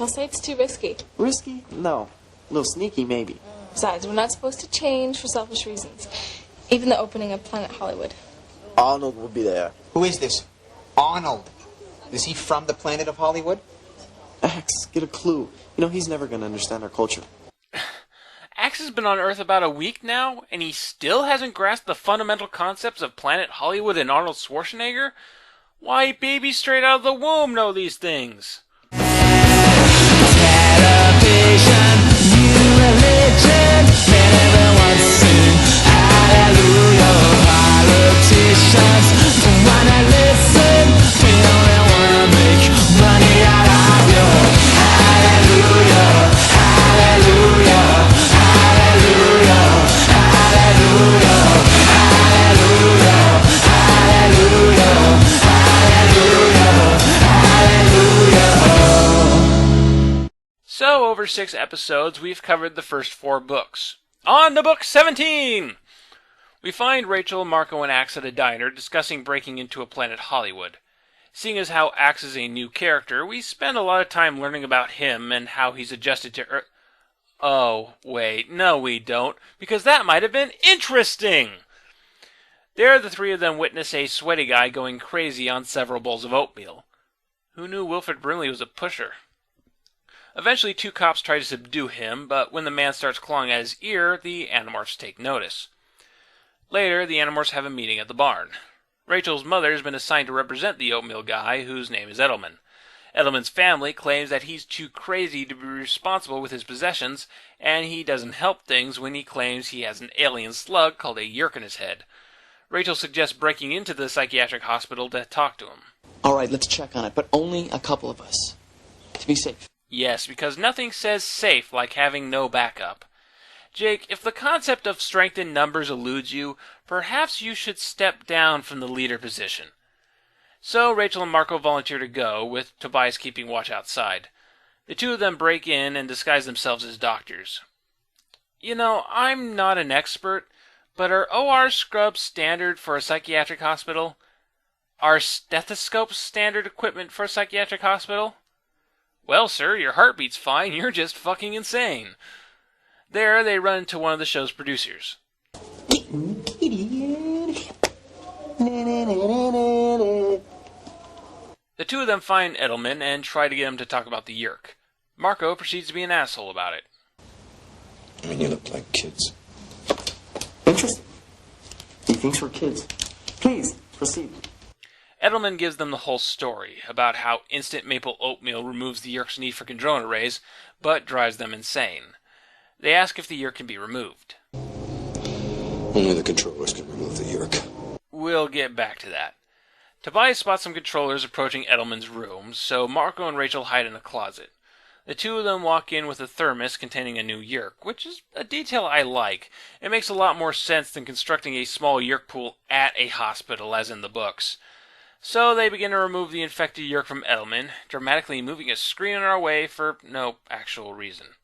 He'll say it's too risky. Risky? No. A little sneaky, maybe. Besides, we're not supposed to change for selfish reasons. Even the opening of Planet Hollywood. Arnold will be there. Who is this? Arnold. Is he from the planet of Hollywood? Axe, get a clue. You know, he's never going to understand our culture. Axe has been on Earth about a week now, and he still hasn't grasped the fundamental concepts of Planet Hollywood and Arnold Schwarzenegger? Why, babies straight out of the womb know these things. Television, new religion, man, everyone's sing hallelujah. Politicians don't wanna listen, they only wanna make money out of you. Hallelujah, hallelujah, hallelujah, hallelujah, hallelujah, hallelujah, hallelujah, hallelujah. So, over 6 episodes, we've covered the first 4 books. On to book 17! We find Rachel, Marco, and Axe at a diner discussing breaking into a Planet Hollywood. Seeing as how Axe is a new character, we spend a lot of time learning about him and how he's adjusted to Earth. Oh, wait, no we don't, because that might have been interesting! There, the 3 of them witness a sweaty guy going crazy on several bowls of oatmeal. Who knew Wilfred Brimley was a pusher? Eventually, 2 cops try to subdue him, but when the man starts clawing at his ear, the Animorphs take notice. Later, the Animorphs have a meeting at the barn. Rachel's mother has been assigned to represent the oatmeal guy, whose name is Edelman. Edelman's family claims that he's too crazy to be responsible with his possessions, and he doesn't help things when he claims he has an alien slug called a yerk in his head. Rachel suggests breaking into the psychiatric hospital to talk to him. All right, let's check on it, but only a couple of us. To be safe. Yes, because nothing says safe like having no backup. Jake, if the concept of strength in numbers eludes you, perhaps you should step down from the leader position. So Rachel and Marco volunteer to go, with Tobias keeping watch outside. The 2 of them break in and disguise themselves as doctors. You know, I'm not an expert, but are OR scrubs standard for a psychiatric hospital? Are stethoscopes standard equipment for a psychiatric hospital? Well, sir, your heartbeat's fine, you're just fucking insane. There, they run into one of the show's producers. The 2 of them find Edelman and try to get him to talk about the yerk. Marco proceeds to be an asshole about it. I mean, you look like kids. Interesting. He thinks we're kids. Please, proceed. Edelman gives them the whole story about how instant maple oatmeal removes the yerk's need for control arrays, but drives them insane. They ask if the yerk can be removed. Only the controllers can remove the yerk. We'll get back to that. Tobias spots some controllers approaching Edelman's room, so Marco and Rachel hide in a closet. The 2 of them walk in with a thermos containing a new yerk, which is a detail I like. It makes a lot more sense than constructing a small yerk pool at a hospital, as in the books. So they begin to remove the infected yerk from Edelman, dramatically moving a screen in our way for no actual reason.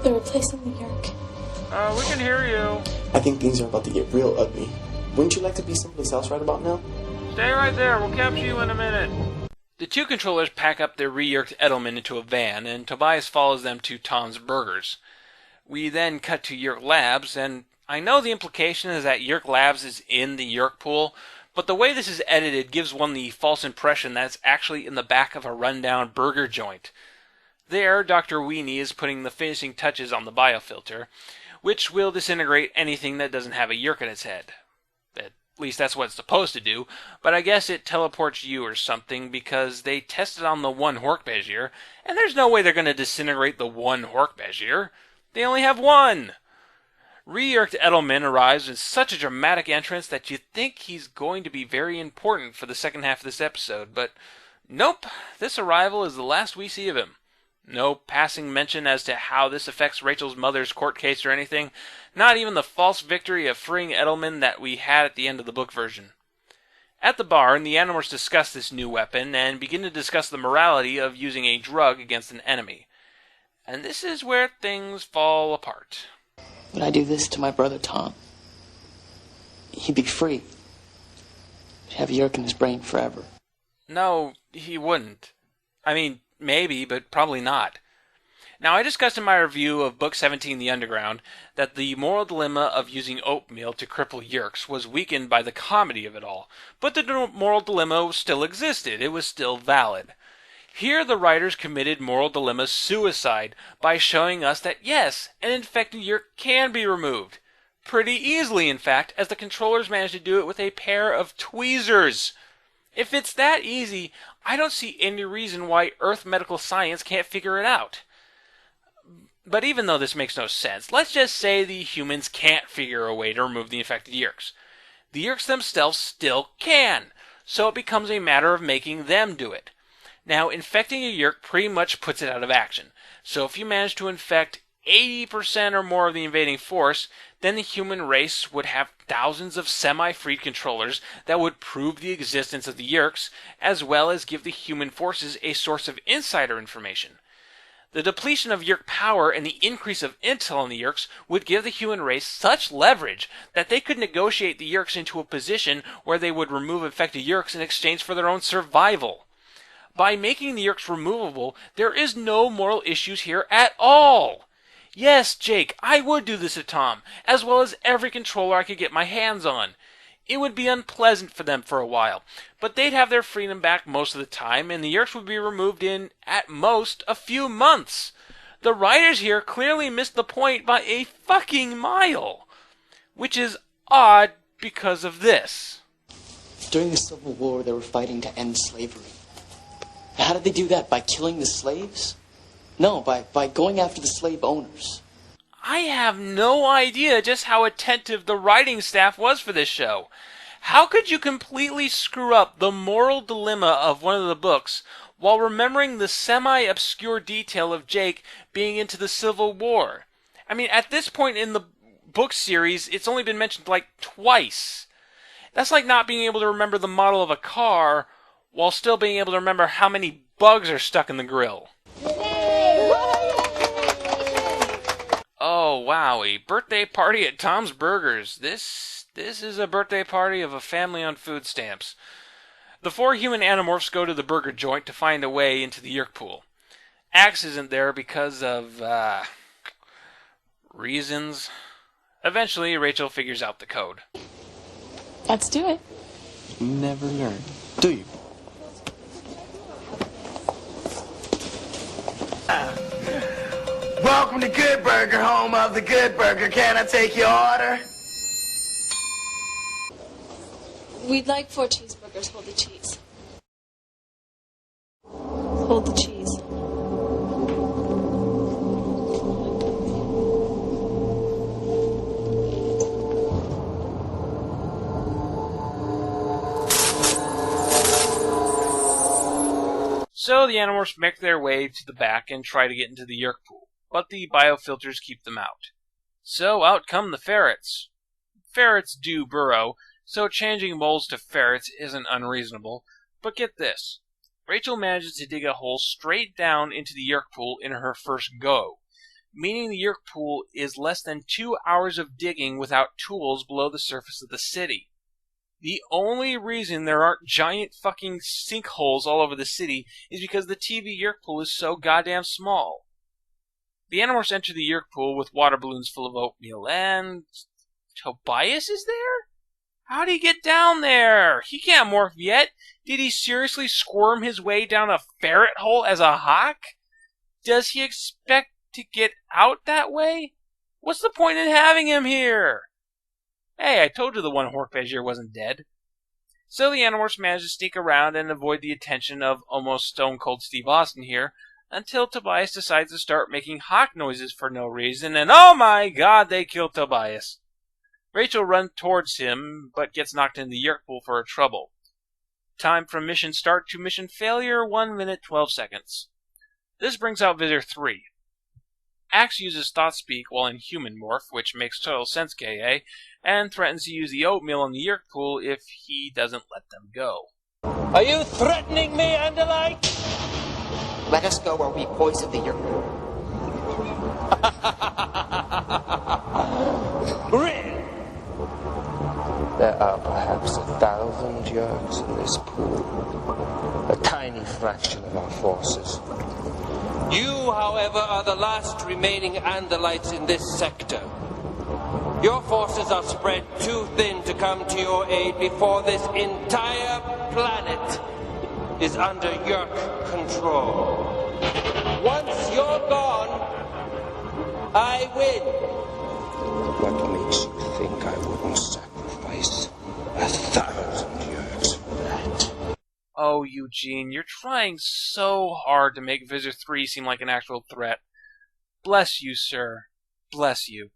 They're replacing the yerk. We can hear you. I think things are about to get real ugly. Wouldn't you like to be someplace else right about now? Stay right there, we'll capture you in a minute. The 2 controllers pack up their re-yerked Edelman into a van, and Tobias follows them to Tom's Burgers. We then cut to Yerk Labs, and I know the implication is that Yerk Labs is in the yerk pool, but the way this is edited gives one the false impression that it's actually in the back of a rundown burger joint. There, Dr. Weenie is putting the finishing touches on the biofilter, which will disintegrate anything that doesn't have a yerk in its head. At least that's what it's supposed to do, but I guess it teleports you or something because they tested on the one Hork-Bajir, and there's no way they're going to disintegrate the one Hork-Bajir. They only have one! Re-yerked Edelman arrives in such a dramatic entrance that you think he's going to be very important for the second half of this episode, but nope, this arrival is the last we see of him. No passing mention as to how this affects Rachel's mother's court case or anything, not even the false victory of freeing Edelman that we had at the end of the book version. At the barn, the Animorphs discuss this new weapon and begin to discuss the morality of using a drug against an enemy. And this is where things fall apart. Would I do this to my brother Tom? He'd be free. He'd have Yerk in his brain forever. No, he wouldn't. I mean, maybe, but probably not. Now, I discussed in my review of Book 17, The Underground, that the moral dilemma of using oatmeal to cripple Yerks was weakened by the comedy of it all. But the moral dilemma still existed. It was still valid. Here, the writers committed moral dilemma suicide by showing us that, yes, an infected Yerk can be removed. Pretty easily, in fact, as the controllers managed to do it with a pair of tweezers. If it's that easy, I don't see any reason why Earth medical science can't figure it out. But even though this makes no sense, let's just say the humans can't figure a way to remove the infected Yerks. The Yerks themselves still can, so it becomes a matter of making them do it. Now, infecting a Yerk pretty much puts it out of action, so if you manage to infect 80% or more of the invading force, then the human race would have thousands of semi-freed controllers that would prove the existence of the Yerks, as well as give the human forces a source of insider information. The depletion of Yerk power and the increase of intel on the Yerks would give the human race such leverage that they could negotiate the Yerks into a position where they would remove infected Yerks in exchange for their own survival. By making the Yerks removable, there is no moral issues here at all. Yes, Jake, I would do this to Tom, as well as every controller I could get my hands on. It would be unpleasant for them for a while, but they'd have their freedom back most of the time, and the Yerks would be removed in, at most, a few months. The writers here clearly missed the point by a fucking mile. Which is odd because of this. During the Civil War, they were fighting to end slavery. How did they do that? By killing the slaves? No, by going after the slave owners. I have no idea just how attentive the writing staff was for this show. How could you completely screw up the moral dilemma of one of the books while remembering the semi-obscure detail of Jake being into the Civil War? I mean, at this point in the book series, it's only been mentioned like twice. That's like not being able to remember the model of a car while still being able to remember how many bugs are stuck in the grill. Oh, wow, a birthday party at Tom's Burgers. This is a birthday party of a family on food stamps. The 4 human Animorphs go to the burger joint to find a way into the Yerk pool. Axe isn't there because of, reasons. Eventually, Rachel figures out the code. Let's do it. You never learn, do you? Welcome to Good Burger, home of the Good Burger. Can I take your order? We'd like 4 cheeseburgers. Hold the cheese. Hold the cheese. So the Animorphs make their way to the back and try to get into the Yerk pool, but the biofilters keep them out. So out come the ferrets. Ferrets do burrow, so changing moles to ferrets isn't unreasonable, but get this. Rachel manages to dig a hole straight down into the Yerk pool in her first go, meaning the Yerk pool is less than 2 hours of digging without tools below the surface of the city. The only reason there aren't giant fucking sinkholes all over the city is because the TV Yerk pool is so goddamn small. The Animorphs enter the Yerk pool with water balloons full of oatmeal, and Tobias is there? How'd he get down there? He can't morph yet. Did he seriously squirm his way down a ferret hole as a hawk? Does he expect to get out that way? What's the point in having him here? Hey, I told you the one Hork-Bajir wasn't dead. So the Animorphs manage to sneak around and avoid the attention of almost Stone Cold Steve Austin here, until Tobias decides to start making hawk noises for no reason, and oh my god, they kill Tobias. Rachel runs towards him, but gets knocked into the Yerk pool for her trouble. Time from mission start to mission failure, 1 minute 12 seconds. This brings out Visitor 3. Axe uses Thought Speak while in human morph, which makes total sense, K.A., and threatens to use the oatmeal in the Yerk pool if he doesn't let them go. Are you threatening me and the like? Let us go or we poison the Yerk pool. Really? There are perhaps 1,000 Yerks in this pool. A tiny fraction of our forces. You, however, are the last remaining Andalites in this sector. Your forces are spread too thin to come to your aid before this entire planet is under Yerk control. Once you're gone, I win. What makes you think I wouldn't sacrifice 1,000 Yerks for that? Oh, Eugene, you're trying so hard to make Visor 3 seem like an actual threat. Bless you, sir. Bless you.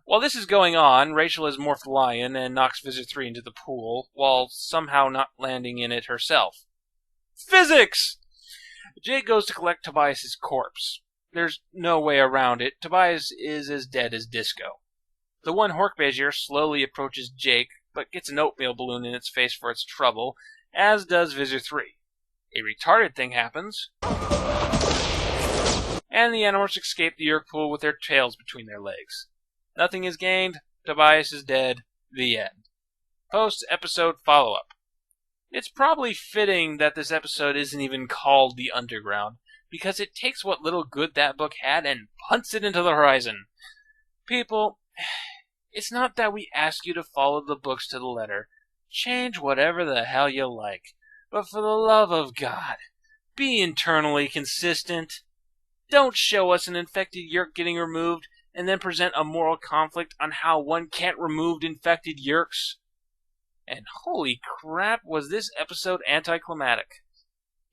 While this is going on, Rachel has morphed Lion and knocks Visor 3 into the pool, while somehow not landing in it herself. Physics! Jake goes to collect Tobias' corpse. There's no way around it. Tobias is as dead as Disco. The one Hork-Bajir slowly approaches Jake, but gets an oatmeal balloon in its face for its trouble, as does Visor 3. A retarded thing happens, and the Animorphs escape the Yerk pool with their tails between their legs. Nothing is gained. Tobias is dead. The end. Post-episode follow-up. It's probably fitting that this episode isn't even called The Underground, because it takes what little good that book had and punts it into the horizon. People, it's not that we ask you to follow the books to the letter. Change whatever the hell you like. But for the love of God, be internally consistent. Don't show us an infected Yerk getting removed and then present a moral conflict on how one can't remove infected Yerks. And holy crap, was this episode anticlimactic.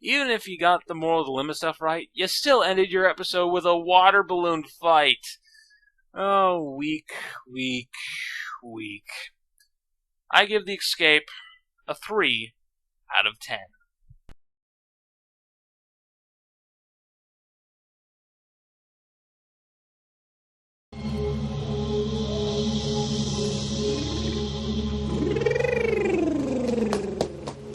Even if you got the moral dilemma stuff right, you still ended your episode with a water balloon fight. Oh, weak, weak, weak. I give The Escape a 3 out of 10.